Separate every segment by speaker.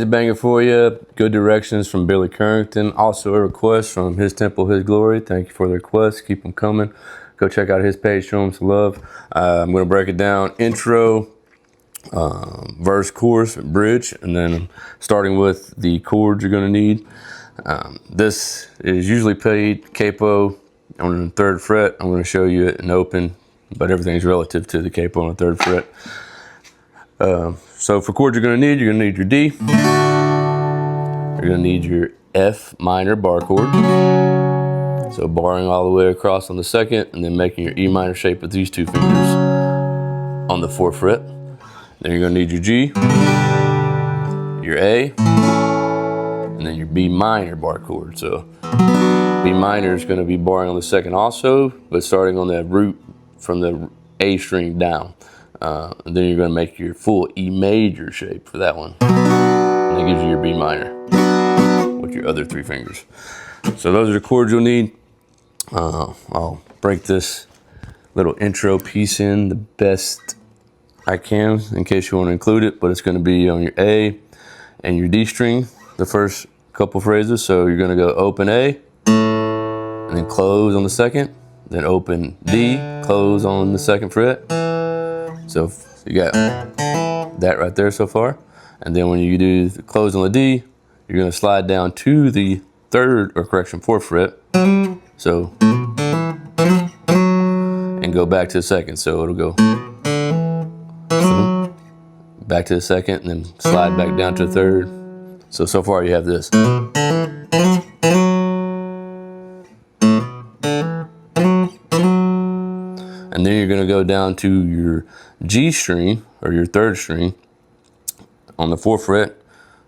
Speaker 1: crazy banger for you. Good directions from Billy Currington. Also a request from His Temple, His Glory. Thank you for the request. Keep them coming. Go check out his page. Show him some love. I'm going to break it down. Intro, verse, chorus, bridge, and then starting with the chords you're going to need. This is usually played capo on the 3rd fret. I'm going to show you it in open, but everything's relative to the capo on the 3rd fret. So for chords you're going to need your D. You're going to need your F minor bar chord. So barring all the way across on the 2nd, and then making your E minor shape with these 2 fingers on the 4th fret. Then you're going to need your G, your A, and then your B minor bar chord. So B minor is going to be barring on the 2nd also, but starting on that root from the A string down. And then you're going to make your full E major shape for that one. And that gives you your B minor with your other 3 fingers. So those are the chords you'll need. I'll break this little intro piece in the best I can in case you want to include it, but it's going to be on your A and your D string, the first couple phrases. So you're going to go open A, and then close on the 2nd, then open D, close on the 2nd fret. So you got that right there so far. And then when you do the close on the D, you're going to slide down to the 4th fret. So, and go back to the 2nd. So it'll go back to the 2nd and then slide back down to the 3rd. So far you have this. And then you're going to go down to your G string, or your 3rd string, on the 4th fret,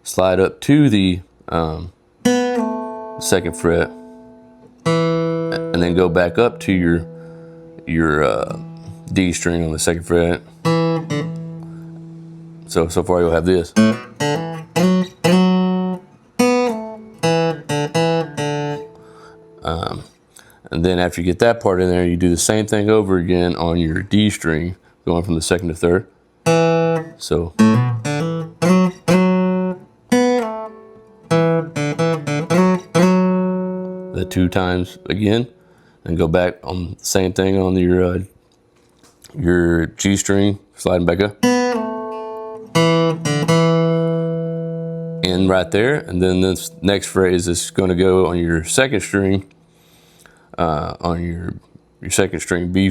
Speaker 1: slide up to the 2nd fret, and then go back up to your D string on the 2nd fret. So far you'll have this. And then after you get that part in there, you do the same thing over again on your D string, going from the 2nd to 3rd. So. The 2 times again, and go back on the same thing on your G string, sliding back up. And right there, and then this next phrase is going to go on your 2nd string, on your 2nd string, B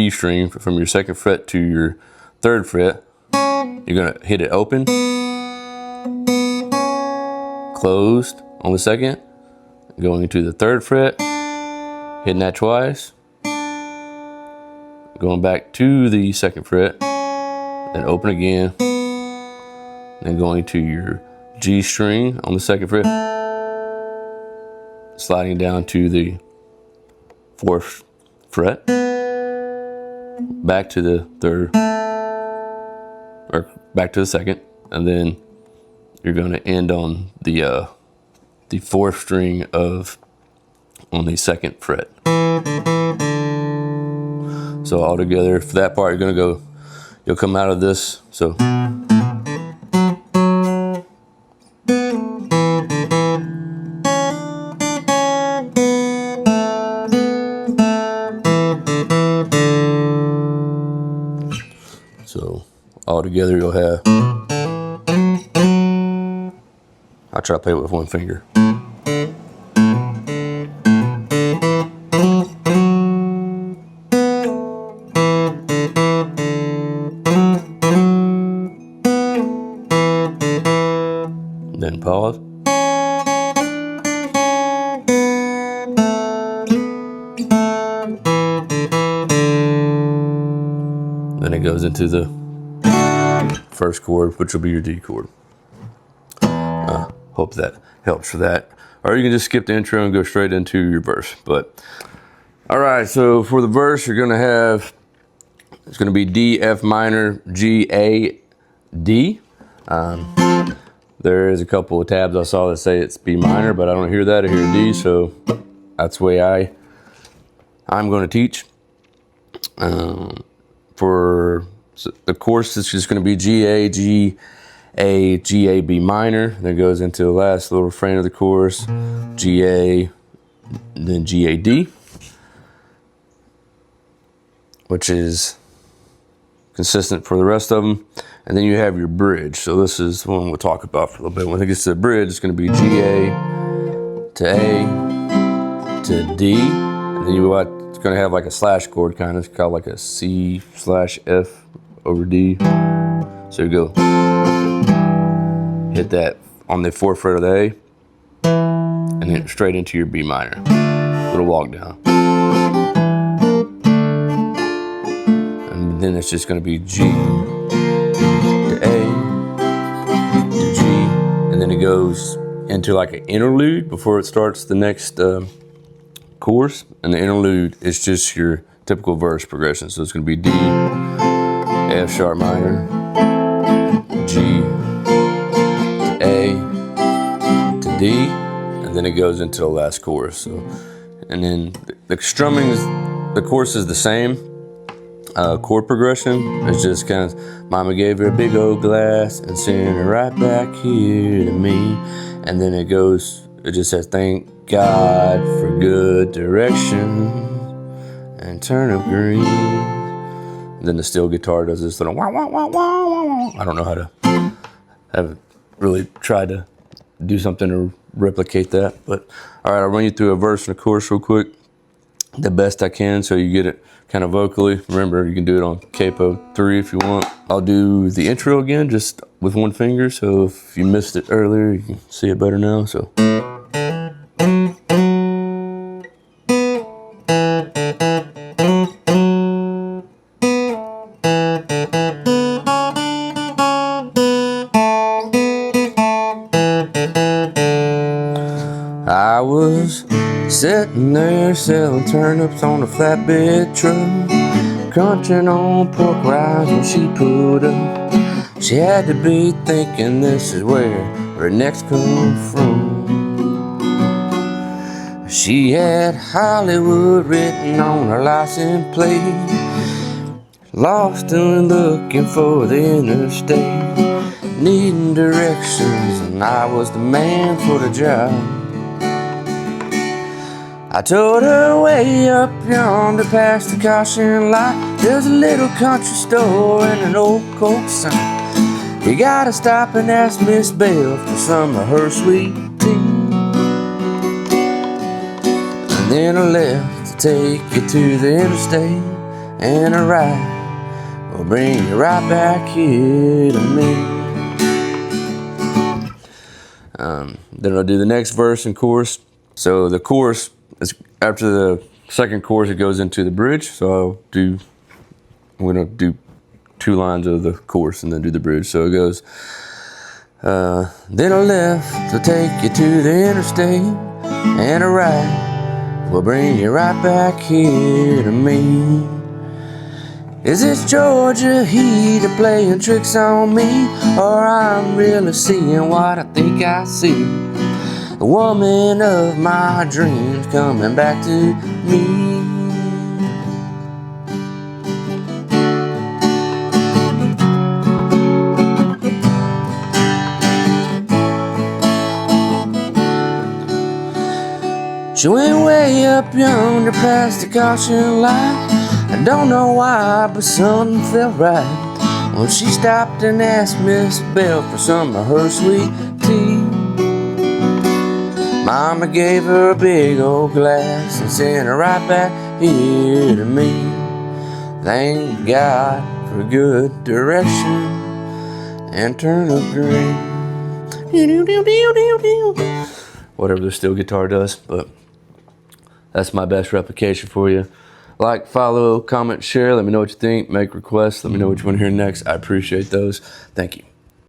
Speaker 1: string, from your 2nd fret to your 3rd fret. You're going to hit it open, closed on the 2nd, going into the 3rd fret, hitting that twice, going back to the 2nd fret, then open again, then going to your G string on the 2nd fret, sliding down to the 4th fret, back to the 3rd, or back to the 2nd, and then you're going to end on the 4th string on the 2nd fret. So all together for that part, you'll come out of this. So. So all together you'll have, I'll try to play it with 1 finger. Then pause. Then it goes into the 1st chord, which will be your D chord. Hope that helps for that. Or you can just skip the intro and go straight into your verse. But all right, so for the verse, you're going to have, it's going to be D, F minor, G, A, D. There is a couple of tabs I saw that say it's B minor, but I don't hear that. I hear D, so that's the way I'm going to teach. For the course, it's just going to be G, A, G, A, G, A, B minor, then it goes into the last little refrain of the chorus, G, A, then G, A, D, which is consistent for the rest of them. And then you have your bridge. So this is the one we'll talk about for a little bit. When it gets to the bridge, it's going to be G, A to A to D. And then it's going to have like a slash chord kind of. It's called like a C slash F over D. So you go hit that on the 4th fret of the A and then straight into your B minor. Little walk down. And then it's just going to be G to A to G, and then it goes into like an interlude before it starts the next chorus. And the interlude is just your typical verse progression. So it's going to be D, F sharp minor, G to A to D, and then it goes into the last chorus. So, and then the strumming, the chorus is the same. Chord progression is just kind of, Mama gave her a big old glass and sent her right back here to me. And then it just says, thank God for good direction and turnip green. And then the steel guitar does this little wah, wah, wah, wah, wah, wah. I don't know how to, haven't really tried to do something to replicate that. But all right, I'll run you through a verse and a chorus real quick, the best I can, so you get it kind of vocally. Remember, you can do it on capo 3 if you want. I'll do the intro again, just with one finger, so if you missed it earlier, you can see it better now. So. I was sitting there selling turnips on a flatbed truck, crunching on pork rinds when she pulled up. She had to be thinking this is where her next come from. She had Hollywood written on her license plate, lost and looking for the interstate, needing directions, and I was the man for the job. I told her way up yonder past the caution light, there's a little country store and an old Coke sign. You gotta stop and ask Miss Belle for some of her sweet tea. And then I left to take you to the interstate, and a ride will bring you right back here to me. Then I'll do the next verse and chorus. So the chorus, after the second chorus, it goes into the bridge. So I'm gonna do 2 lines of the chorus and then do the bridge. So it goes, then I left to take you to the interstate, and a ride will bring you right back here to me. Is this Georgia heat playing tricks on me, or I'm really seeing what I think I see? The woman of my dreams coming back to me. She went way up yonder past the caution light. I don't know why, but something felt right when she stopped and asked Miss Belle for some of her sweet tea. Mama gave her a big old glass and sent her right back here to me. Thank God for good direction and turnip green. Whatever the steel guitar does, but that's my best replication for you. Like, follow, comment, share. Let me know what you think. Make requests. Let me know what you want to hear next. I appreciate those. Thank you.